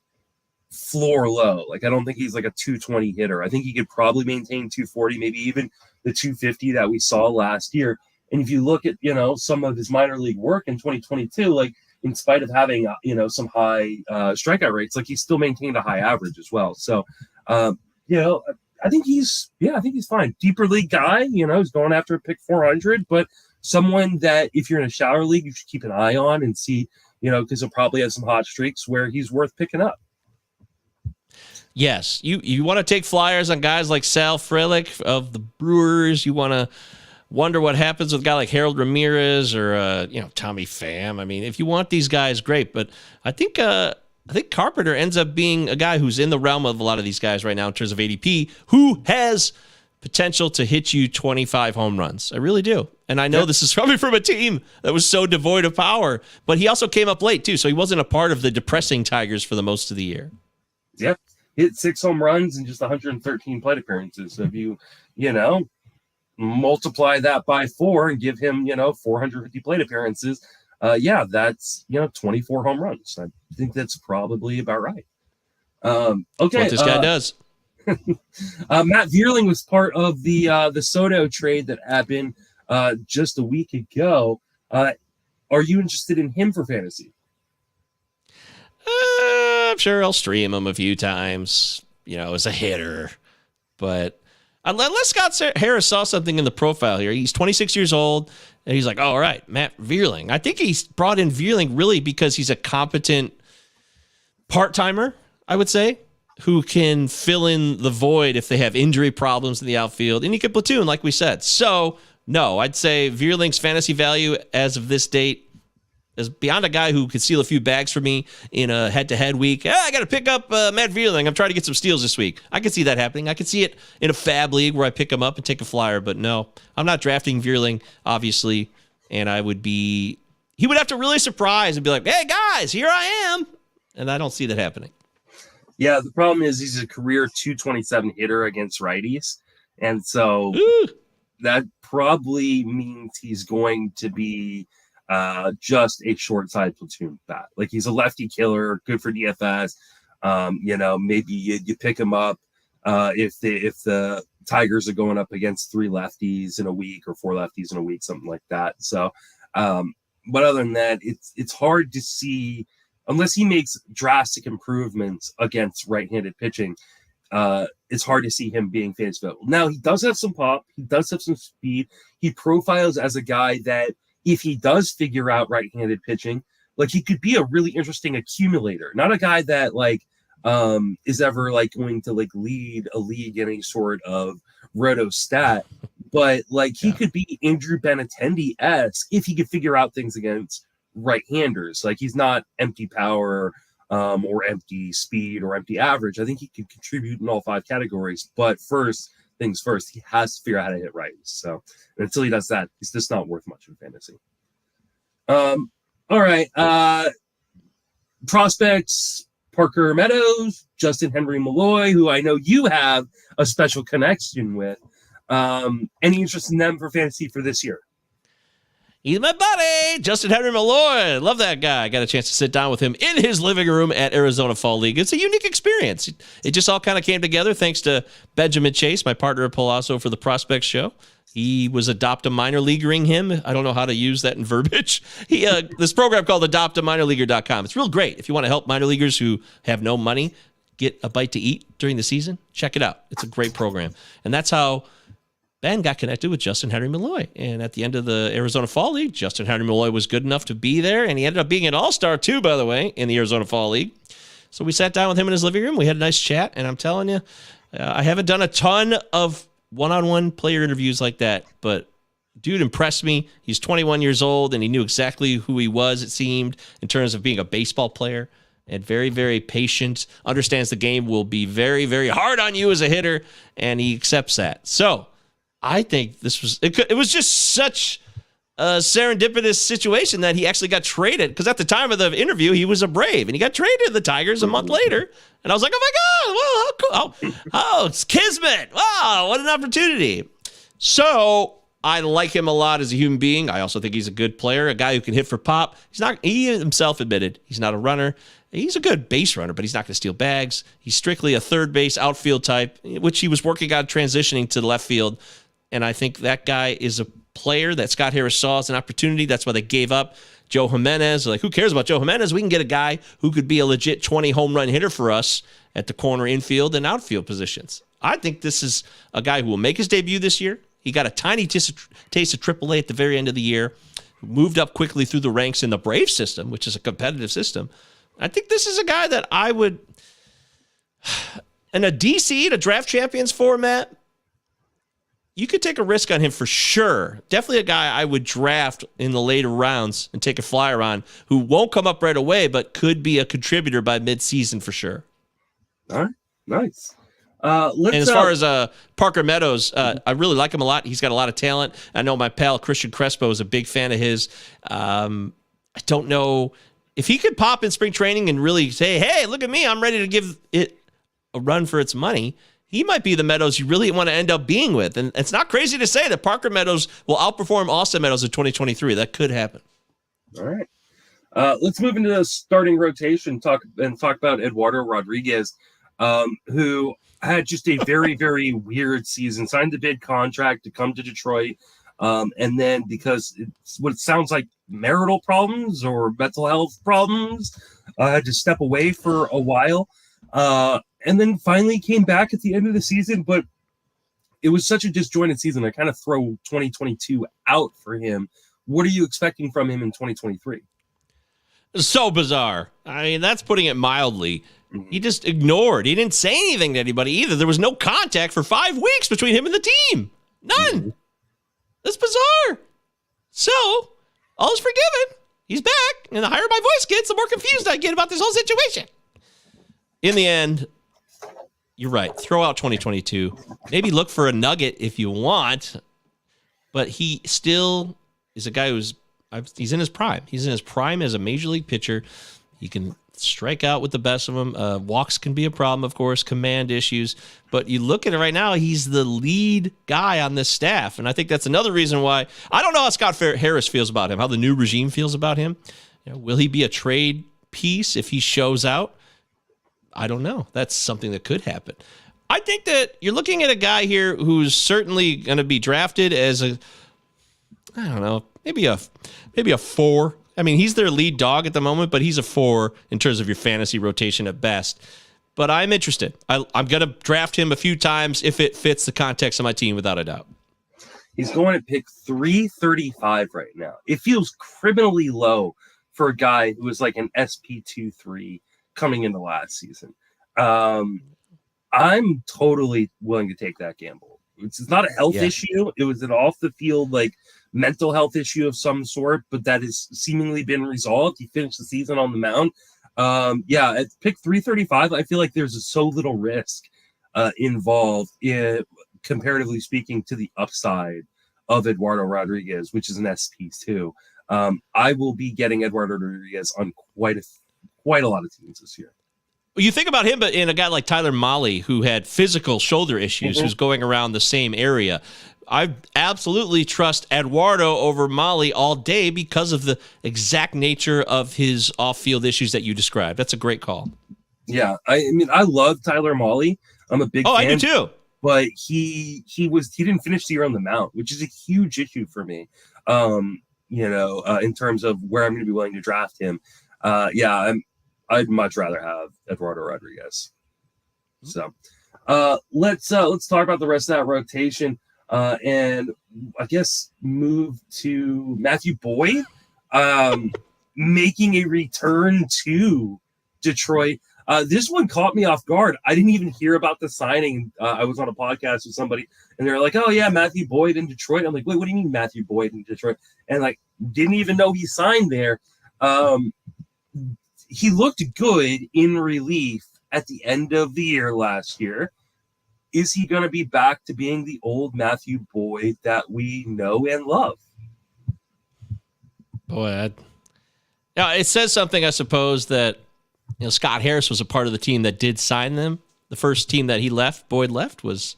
floor low. I don't think he's like a 220 hitter. I think he could probably maintain 240, maybe even the 250 that we saw last year. And if you look at, some of his minor league work in 2022, in spite of having, some high strikeout rates, he still maintained a high average as well. So, I think he's fine. Deeper league guy, he's going after a pick 400, but someone that if you're in a shallower league, you should keep an eye on and see, because he'll probably have some hot streaks where he's worth picking up. Yes, you want to take flyers on guys like Sal Frelick of the Brewers. You want to wonder what happens with a guy like Harold Ramirez or Tommy Pham. I mean, if you want these guys, great. But I think Carpenter ends up being a guy who's in the realm of a lot of these guys right now in terms of ADP, who has potential to hit you 25 home runs. I really do. And I know this is probably from a team that was so devoid of power, but he also came up late too. So he wasn't a part of the depressing Tigers for the most of the year. Yep. Hit 6 home runs in just 113 plate appearances. So if you multiply that by 4 and give him, 450 plate appearances, that's, 24 home runs. I think that's probably about right. Okay. That's what this guy does. Matt Vierling was part of the Soto trade that happened just a week ago. Are you interested in him for fantasy? I'm sure I'll stream him a few times, as a hitter. But unless Scott Harris saw something in the profile here, he's 26 years old, and he's like, oh, all right, Matt Vierling. I think he's brought in Vierling really because he's a competent part-timer, I would say, who can fill in the void if they have injury problems in the outfield, and he can platoon, like we said. So, no, I'd say Vierling's fantasy value as of this date is beyond a guy who could steal a few bags for me in a head-to-head week. I got to pick up Matt Vierling. I'm trying to get some steals this week. I could see that happening. I could see it in a fab league where I pick him up and take a flyer, but no, I'm not drafting Vierling, obviously, and he would have to really surprise and be like, hey, guys, here I am, and I don't see that happening. Yeah, the problem is he's a career 227 hitter against righties, and so that probably means he's going to be just a short side platoon bat. Like, he's a lefty killer, good for DFS. Maybe you pick him up if the Tigers are going up against 3 lefties in a week or 4 lefties in a week, something like that. So, but other than that, it's hard to see unless he makes drastic improvements against right-handed pitching. It's hard to see him being fantasy valuable. Now, he does have some pop. He does have some speed. He profiles as a guy that, if he does figure out right-handed pitching, like, he could be a really interesting accumulator, not a guy that is ever going to lead a league in any sort of roto stat, but he could be Andrew Benintendi-esque if he could figure out things against right-handers. Like, he's not empty power or empty speed or empty average. I think he could contribute in all 5 categories, but first things first, he has to figure out how to hit righties. So until he does that, he's just not worth much in fantasy. All right. Prospects: Parker Meadows, Justin Henry Malloy, who I know you have a special connection with. Any interest in them for fantasy for this year? He's my buddy, Justin Henry Malloy. Love that guy. I got a chance to sit down with him in his living room at Arizona Fall League. It's a unique experience. It just all kind of came together thanks to Benjamin Chase, my partner at Palazzo for the Prospects Show. He was minor leaguering him. I don't know how to use that in verbiage. This program called adoptaminorleaguer.com. It's real great. If you want to help minor leaguers who have no money get a bite to eat during the season, check it out. It's a great program. And that's how Ben got connected with Justin Henry Malloy. And at the end of the Arizona Fall League, Justin Henry Malloy was good enough to be there. And he ended up being an all-star too, by the way, in the Arizona Fall League. So we sat down with him in his living room. We had a nice chat. And I'm telling you, I haven't done a ton of one-on-one player interviews like that, but dude impressed me. He's 21 years old, and he knew exactly who he was, it seemed, in terms of being a baseball player. And very, very patient, understands the game will be very, very hard on you as a hitter, and he accepts that. So I think it was just such a serendipitous situation that he actually got traded, because at the time of the interview, he was a Brave, and he got traded to the Tigers a month later. And I was like, oh my God, well, how cool. Oh, it's Kismet. Wow, what an opportunity. So I like him a lot as a human being. I also think he's a good player, a guy who can hit for pop. He himself admitted he's not a runner. He's a good base runner, but he's not going to steal bags. He's strictly a third base outfield type, which he was working on transitioning to the left field. And I think that guy is a player that Scott Harris saw as an opportunity. That's why they gave up Joe Jimenez. Like, who cares about Joe Jimenez? We can get a guy who could be a legit 20 home run hitter for us at the corner, infield, and outfield positions. I think this is a guy who will make his debut this year. He got a tiny taste of AAA at the very end of the year, moved up quickly through the ranks in the Brave system, which is a competitive system. I think this is a guy that I would, in a DC, to draft champions format, you could take a risk on him for sure. Definitely a guy I would draft in the later rounds and take a flyer on, who won't come up right away, but could be a contributor by midseason for sure. All right, nice. And as far as Parker Meadows, I really like him a lot. He's got a lot of talent. I know my pal Christian Crespo is a big fan of his. I don't know if he could pop in spring training and really say, hey, look at me, I'm ready to give it a run for its money. He might be the Meadows you really want to end up being with. And it's not crazy to say that Parker Meadows will outperform Austin Meadows in 2023. That could happen. All right. Let's move into the starting rotation, talk about Eduardo Rodriguez, who had just a very, very weird season, signed the bid contract to come to Detroit. And then because it's what it sounds like marital problems or mental health problems, had to step away for a while. And then finally came back at the end of the season, but it was such a disjointed season. I kind of throw 2022 out for him. What are you expecting from him in 2023? So bizarre. I mean, that's putting it mildly. Mm-hmm. He just ignored. He didn't say anything to anybody either. There was no contact for 5 weeks between him and the team. None. Mm-hmm. That's bizarre. So, all is forgiven. He's back. And the higher my voice gets, the more confused I get about this whole situation. In the end, you're right. Throw out 2022. Maybe look for a nugget if you want. But he still is a guy he's in his prime. He's in his prime as a major league pitcher. He can strike out with the best of them. Walks can be a problem, of course, command issues. But you look at it right now, he's the lead guy on this staff. And I think that's another reason why. I don't know how Scott Harris feels about him, how the new regime feels about him. Will he be a trade piece if he shows out? I don't know. That's something that could happen. I think that you're looking at a guy here who's certainly going to be drafted as I don't know, maybe a 4. I mean, he's their lead dog at the moment, but he's a 4 in terms of your fantasy rotation at best. But I'm interested. I'm going to draft him a few times if it fits the context of my team, without a doubt. He's going to pick 335 right now. It feels criminally low for a guy who was like an SP2-3 coming into last season. I'm totally willing to take that gamble. It's not a health issue. It was an off the field, like, mental health issue of some sort, but that has seemingly been resolved. He finished the season on the mound. At pick 335, I feel like there's so little risk involved in, comparatively speaking, to the upside of Eduardo Rodriguez, which is an SP2. I will be getting Eduardo Rodriguez on quite a lot of teams this year. You think about him, but in a guy like Tyler Mahle, who had physical shoulder issues, who's going around the same area. I absolutely trust Eduardo over Mahle all day because of the exact nature of his off-field issues that you described. That's a great call. Yeah, I mean, I love Tyler Mahle. I'm a big fan. I do too. But he didn't finish the year on the mound, which is a huge issue for me. In terms of where I'm going to be willing to draft him. I'd much rather have Eduardo Rodriguez. So let's talk about the rest of that rotation. And I guess move to Matthew Boyd, making a return to Detroit. This one caught me off guard. I didn't even hear about the signing. I was on a podcast with somebody, and they were like, "Oh yeah, Matthew Boyd in Detroit." I'm like, "Wait, what do you mean Matthew Boyd in Detroit?" And like, didn't even know he signed there. He looked good in relief at the end of the year last year. Is he going to be back to being the old Matthew Boyd that we know and love? Boy, it says something, I suppose, that Scott Harris was a part of the team that did sign them. The first team that Boyd left, was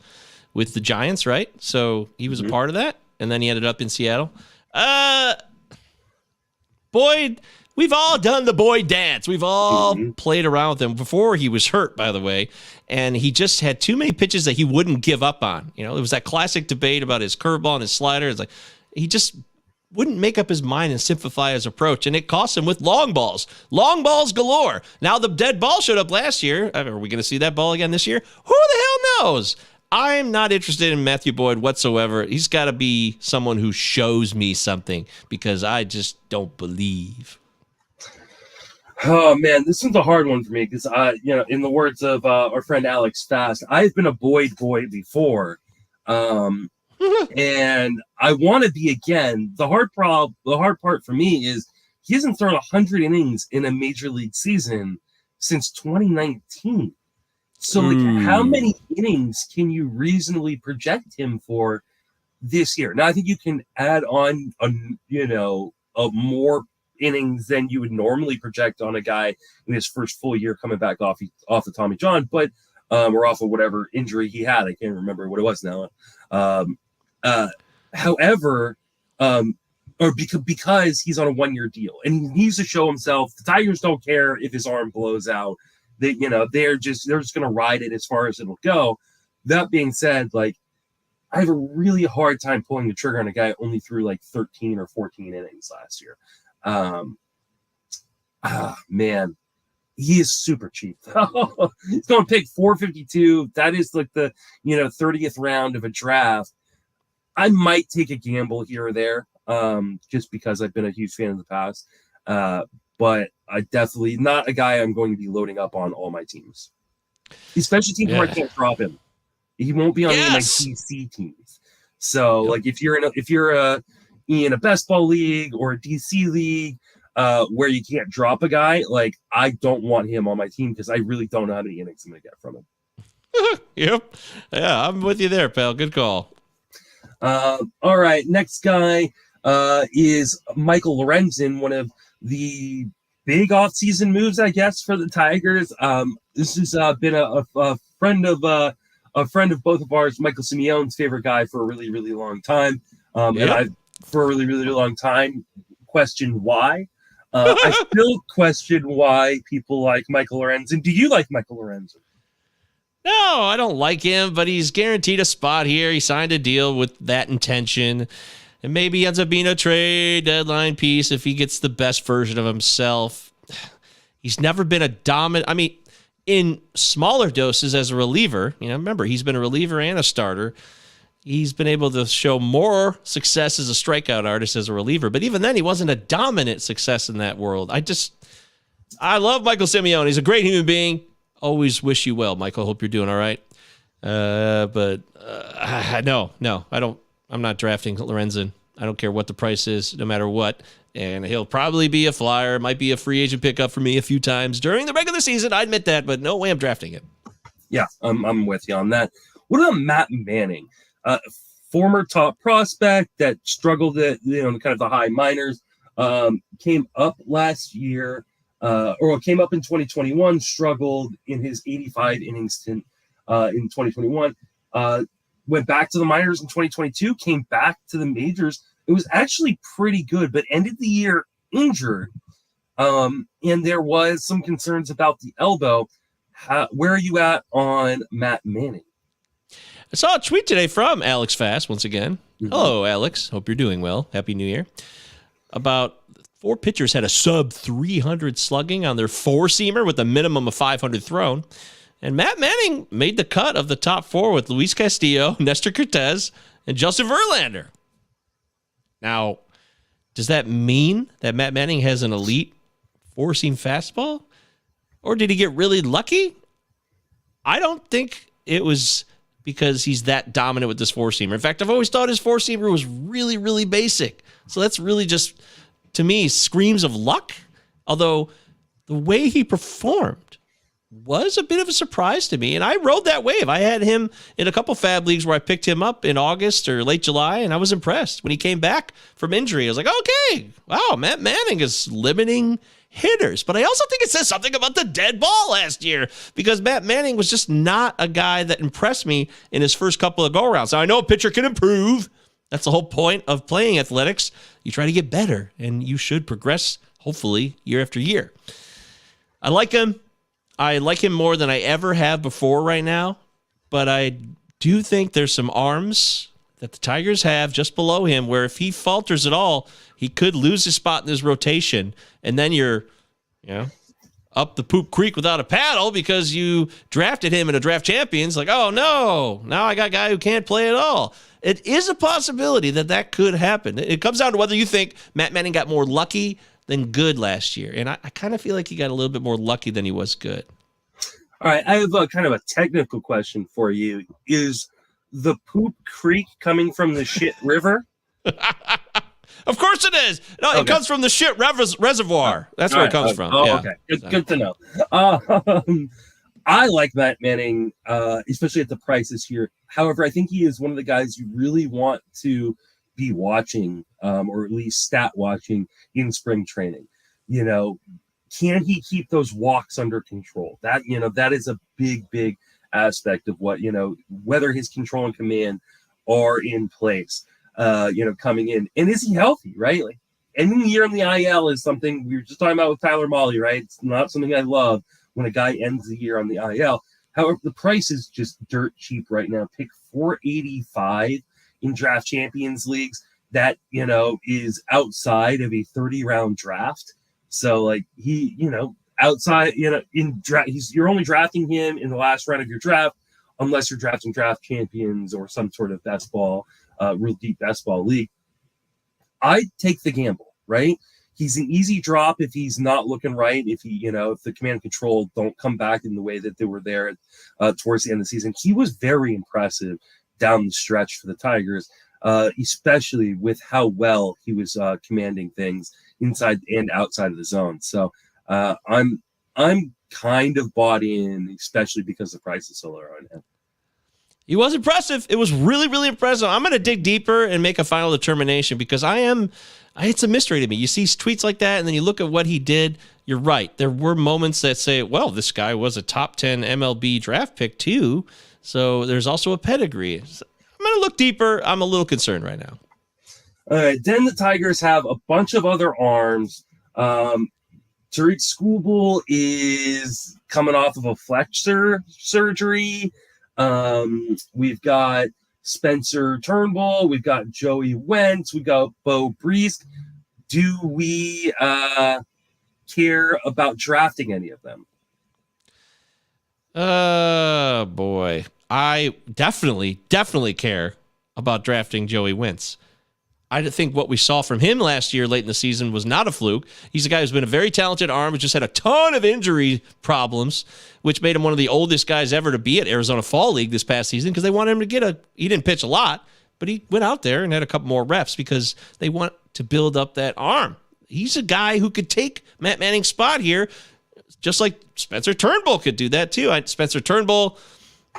with the Giants, right? So he was a part of that, and then he ended up in Seattle. Boyd, we've all done the Boyd dance. We've all played around with him before he was hurt, by the way. And he just had too many pitches that he wouldn't give up on. It was that classic debate about his curveball and his slider. It's like he just wouldn't make up his mind and simplify his approach. And it cost him with long balls galore. Now the dead ball showed up last year. Are we going to see that ball again this year? Who the hell knows? I'm not interested in Matthew Boyd whatsoever. He's got to be someone who shows me something, because I just don't believe. Oh man, this one's a hard one for me because in the words of our friend Alex Fast, I've been a Boyd boy before, and I want to be again. The hard part for me is he hasn't thrown 100 innings in a major league season since 2019. So, how many innings can you reasonably project him for this year? Now, I think you can add on a more innings than you would normally project on a guy in his first full year coming back off the Tommy John, but or off of whatever injury he had. I can't remember what it was now. However, because he's on a 1-year deal and he needs to show himself. The Tigers don't care if his arm blows out. They're just going to ride it as far as it'll go. That being said, like, I have a really hard time pulling the trigger on a guy who only threw like 13 or 14 innings last year. Man, He is super cheap. He's going to pick 452. That is like the 30th round of a draft. I might take a gamble here or there, just because I've been a huge fan in the past. But I definitely not a guy I'm going to be loading up on all my teams, especially teams where I can't drop him. He won't be on any of my DC teams. So like if you're in a best ball league or a DC league, where you can't drop a guy, like I don't want him on my team because I really don't know how many innings I'm gonna get from him. Yep. Yeah, I'm with you there, pal. Good call. All right, next guy is Michael Lorenzen, one of the big offseason moves, I guess, for the Tigers. This has been a friend of both of ours, Michael Simeone's favorite guy for a really, really long time. And I've for a really, really long time questioned why. I still question why people like Michael Lorenzen. Do you like Michael Lorenzen? No, I don't like him, but he's guaranteed a spot here. He signed a deal with that intention. And maybe he ends up being a trade deadline piece if he gets the best version of himself. He's never been a dominant. I mean, in smaller doses as a reliever, remember, he's been a reliever and a starter. He's been able to show more success as a strikeout artist as a reliever. But even then, he wasn't a dominant success in that world. I love Michael Simeone. He's a great human being. Always wish you well, Michael. Hope you're doing all right. But no, I don't. I'm not drafting Lorenzen. I don't care what the price is, no matter what. And he'll probably be a flyer. Might be a free agent pickup for me a few times during the regular season. I admit that, but no way I'm drafting it. Yeah, I'm with you on that. What about Matt Manning? Former top prospect that struggled at kind of the high minors, came up last year, or came up in 2021, struggled in his 85 innings stint in 2021, went back to the minors in 2022, came back to the majors. It was actually pretty good, but ended the year injured. And there was some concerns about the elbow. Where are you at on Matt Manning? I saw a tweet today from Alex Fast once again. Mm-hmm. Hello, Alex. Hope you're doing well. Happy New Year. About 4 pitchers had a sub 300 slugging on their four-seamer with a minimum of 500 thrown. And Matt Manning made the cut of the top 4 with Luis Castillo, Nestor Cortez, and Justin Verlander. Now, does that mean that Matt Manning has an elite four-seam fastball? Or did he get really lucky? I don't think it was because he's that dominant with this four-seamer. In fact, I've always thought his four-seamer was really, really basic. So that's really just, to me, screams of luck. Although the way he performed was a bit of a surprise to me. And I rode that wave. I had him in a couple fab leagues where I picked him up in August or late July, and I was impressed. When he came back from injury, I was like, okay, wow, Matt Manning is limiting hitters. But I also think it says something about the dead ball last year, because Matt Manning was just not a guy that impressed me in his first couple of go-arounds. Now, I know a pitcher can improve. That's the whole point of playing athletics. You try to get better, and you should progress, hopefully, year after year. I like him. I like him more than I ever have before right now, but I do think there's some arms that the Tigers have just below him where if he falters at all, he could lose his spot in his rotation, and then you're, up the poop creek without a paddle because you drafted him in a draft champions. Like, oh no, now I got a guy who can't play at all. It is a possibility that could happen. It comes down to whether you think Matt Manning got more lucky than good last year, and I kind of feel like he got a little bit more lucky than he was good. All right, I have a kind of a technical question for you. Is the poop creek coming from the shit river? Of course it is. No, okay. It comes from the shit reservoir. That's where it comes from. Oh, yeah. Okay. Good to know. I like Matt Manning, especially at the prices here. However, I think he is one of the guys you really want to be watching, or at least stat watching in spring training. Can he keep those walks under control? That is a big aspect of what, whether his control and command are in place, coming in. And is he healthy, right? Like ending the year in the IL is something we were just talking about with Tyler Mahle, right? It's not something I love when a guy ends the year on the IL. However, the price is just dirt cheap right now. Pick 485 in draft champions leagues. That, is outside of a 30-round draft. So, like, he, outside, you're only drafting him in the last round of your draft, unless you're drafting draft champions or some sort of best ball, real deep best ball league. I take the gamble, right? He's an easy drop if he's not looking right. If if the command and control don't come back in the way that they were there towards the end of the season. He was very impressive down the stretch for the Tigers, especially with how well he was commanding things inside and outside of the zone. So I'm kind of bought in, especially because the price is so low right now. He was impressive. It was really, really impressive. I'm going to dig deeper and make a final determination because it's a mystery to me. You see tweets like that, and then you look at what he did. You're right. There were moments that say, well, this guy was a top 10 MLB draft pick too. So there's also a pedigree. I'm going to look deeper. I'm a little concerned right now. All right. Then the Tigers have a bunch of other arms. Tariq Skubal is coming off of a flexor surgery. We've got Spencer Turnbull. We've got Joey Wentz. We've got Bo Breeze. Do we care about drafting any of them? Boy. I definitely care about drafting Joey Wentz. I think what we saw from him last year late in the season was not a fluke. He's a guy who's been a very talented arm, who just had a ton of injury problems, which made him one of the oldest guys ever to be at Arizona Fall League this past season because they wanted him to he didn't pitch a lot, but he went out there and had a couple more reps because they want to build up that arm. He's a guy who could take Matt Manning's spot here, just like Spencer Turnbull could do that too. Spencer Turnbull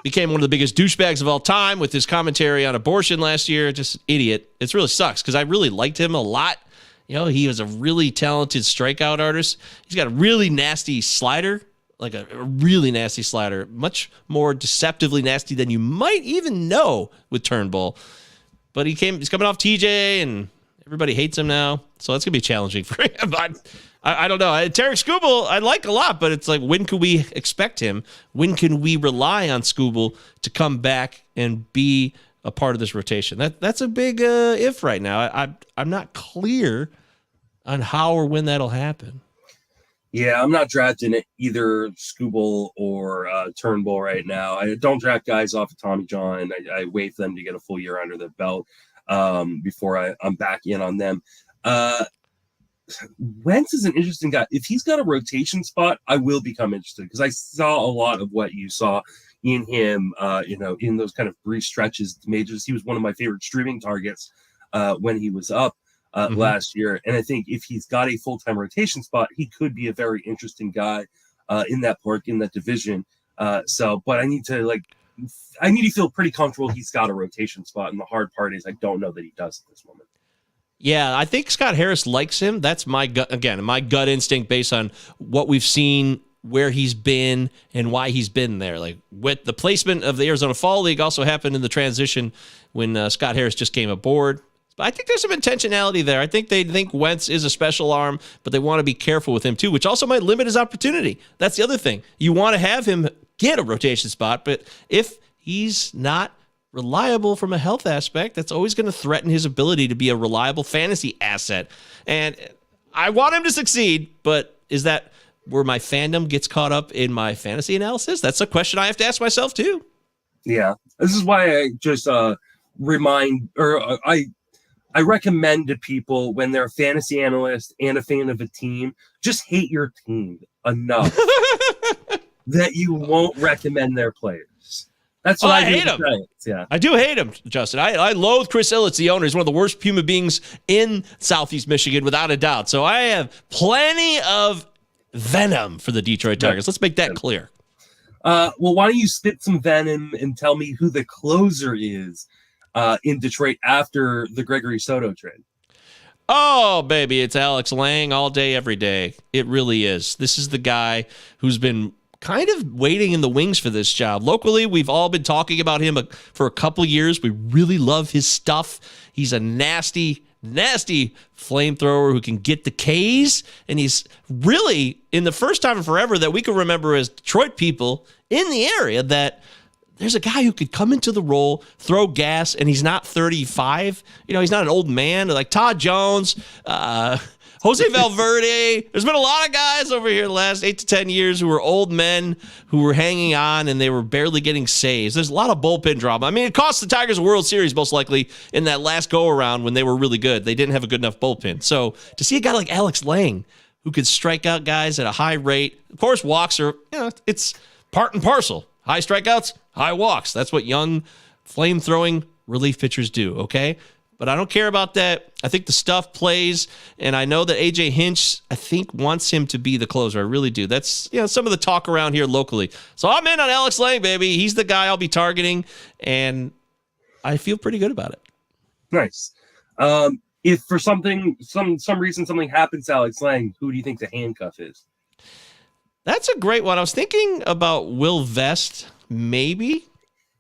became one of the biggest douchebags of all time with his commentary on abortion last year. Just an idiot. It really sucks because I really liked him a lot. He was a really talented strikeout artist. He's got a really nasty slider, like a really nasty slider, much more deceptively nasty than you might even know with Turnbull. But he's coming off TJ, and everybody hates him now. So that's going to be challenging for him. I don't know. Tariq Skubal, I like a lot, but it's like, when can we expect him? When can we rely on Skubal to come back and be a part of this rotation? That's a big if right now. I'm not clear on how or when that'll happen. Yeah, I'm not drafting either Skubal or Turnbull right now. I don't draft guys off of Tommy John. I wait for them to get a full year under their belt before I'm back in on them. Wentz is an interesting guy. If he's got a rotation spot, I will become interested because I saw a lot of what you saw in him, in those kind of brief stretches, majors. He was one of my favorite streaming targets when he was up last year. And I think if he's got a full-time rotation spot, he could be a very interesting guy in that park, in that division. But I need to feel pretty comfortable he's got a rotation spot. And the hard part is I don't know that he does at this moment. Yeah, I think Scott Harris likes him. That's my gut instinct based on what we've seen, where he's been, and why he's been there. Like, with the placement of the Arizona Fall League also happened in the transition when Scott Harris just came aboard. But I think there's some intentionality there. I think they think Wentz is a special arm, but they want to be careful with him too, which also might limit his opportunity. That's the other thing. You want to have him get a rotation spot, but if he's not reliable from a health aspect, that's always going to threaten his ability to be a reliable fantasy asset. And I want him to succeed, but is that where my fandom gets caught up in my fantasy analysis? That's a question I have to ask myself too. Yeah, this is why I just I recommend to people, when they're a fantasy analyst and a fan of a team, just hate your team enough that you won't recommend their players. That's what I hate him. Yeah, I do hate him, Justin. I loathe Chris Illitz, the owner. He's one of the worst human beings in Southeast Michigan, without a doubt. So I have plenty of venom for the Detroit Tigers. Let's make that clear. Well, why don't you spit some venom and tell me who the closer is in Detroit after the Gregory Soto trade? Oh, baby, it's Alex Lang all day, every day. It really is. This is the guy who's been kind of waiting in the wings for this job. Locally, we've all been talking about him for a couple years. We really love his stuff. He's a nasty flamethrower who can get the Ks, and he's really, in the first time in forever that we can remember as Detroit people in the area, that there's a guy who could come into the role, throw gas, and he's not 35. He's not an old man like Todd Jones, Jose Valverde. There's been a lot of guys over here the last 8 to 10 years who were old men who were hanging on and they were barely getting saves. There's a lot of bullpen drama. I mean, it cost the Tigers a World Series most likely in that last go-around when they were really good. They didn't have a good enough bullpen. So to see a guy like Alex Lang who could strike out guys at a high rate, of course, walks are, it's part and parcel. High strikeouts, high walks. That's what young, flame-throwing relief pitchers do, okay? But I don't care about that. I think the stuff plays, and I know that A.J. Hinch, I think, wants him to be the closer. I really do. That's some of the talk around here locally. So I'm in on Alex Lang, baby. He's the guy I'll be targeting, and I feel pretty good about it. Nice. If for some reason something happens to Alex Lang, who do you think the handcuff is? That's a great one. I was thinking about Will Vest, maybe.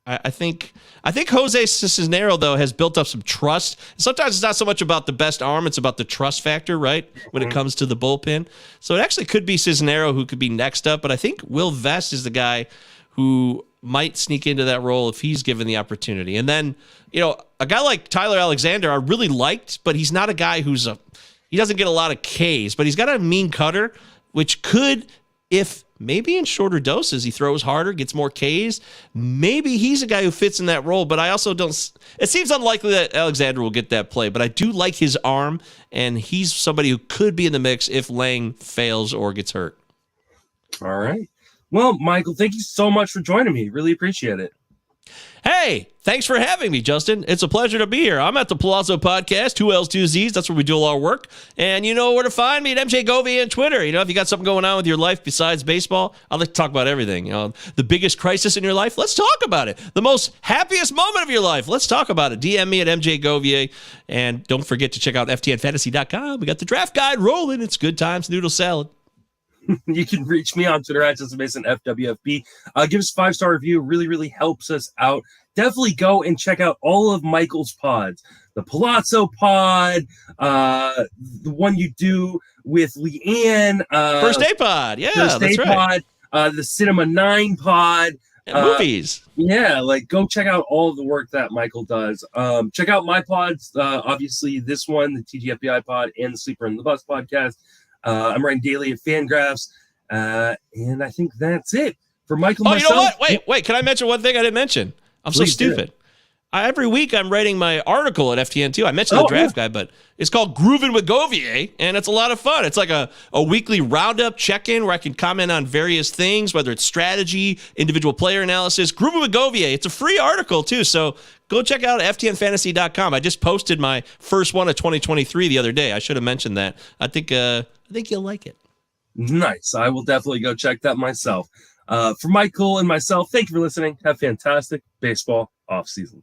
I think Jose Cisnero, though, has built up some trust. Sometimes it's not so much about the best arm, it's about the trust factor, right, when it comes to the bullpen. So it actually could be Cisnero who could be next up, but I think Will Vest is the guy who might sneak into that role if he's given the opportunity. And then, a guy like Tyler Alexander I really liked, but he's not a guy he doesn't get a lot of Ks, but he's got a mean cutter, which could, if maybe in shorter doses, he throws harder, gets more Ks. Maybe he's a guy who fits in that role, but I also don't. It seems unlikely that Alexander will get that play, but I do like his arm, and he's somebody who could be in the mix if Lang fails or gets hurt. All right. Well, Michael, thank you so much for joining me. Really appreciate it. Hey, thanks for having me, Justin. It's a pleasure to be here. I'm at the Palazzo Podcast, 2 L's, 2 Z's. That's where we do all our work. And you know where to find me at MJ Govier on Twitter. If you got something going on with your life besides baseball, I'd like to talk about everything. The biggest crisis in your life, let's talk about it. The most happiest moment of your life, let's talk about it. DM me at MJ Govier. And don't forget to check out FTNFantasy.com. We got the draft guide rolling. It's good times, noodle salad. You can reach me on Twitter at FWFB. Give us a 5-star review. Really, really helps us out. Definitely go and check out all of Michael's pods. The Palazzo pod, the one you do with Leanne. First Day Pod. Yeah, First Day that's right. Pod, the Cinema 9 pod. And movies. Yeah, go check out all of the work that Michael does. Check out my pods. Obviously, this one, the TGFBI pod, and the Sleeper in the Bus podcast. I'm writing daily at Fangraphs, and I think that's it for Michael. Oh, myself. You know what? Wait! Can I mention one thing I didn't mention? I'm so stupid. Every week I'm writing my article at FTN too. I mentioned the draft guide, but it's called Groovin' with Govier, and it's a lot of fun. It's like a weekly roundup check-in where I can comment on various things, whether it's strategy, individual player analysis. Groovin' with Govier. It's a free article too, so go check out FTNFantasy.com. I just posted my first one of 2023 the other day. I should have mentioned that. I think you'll like it. Nice. I will definitely go check that myself. For Michael and myself, thank you for listening. Have a fantastic baseball off season.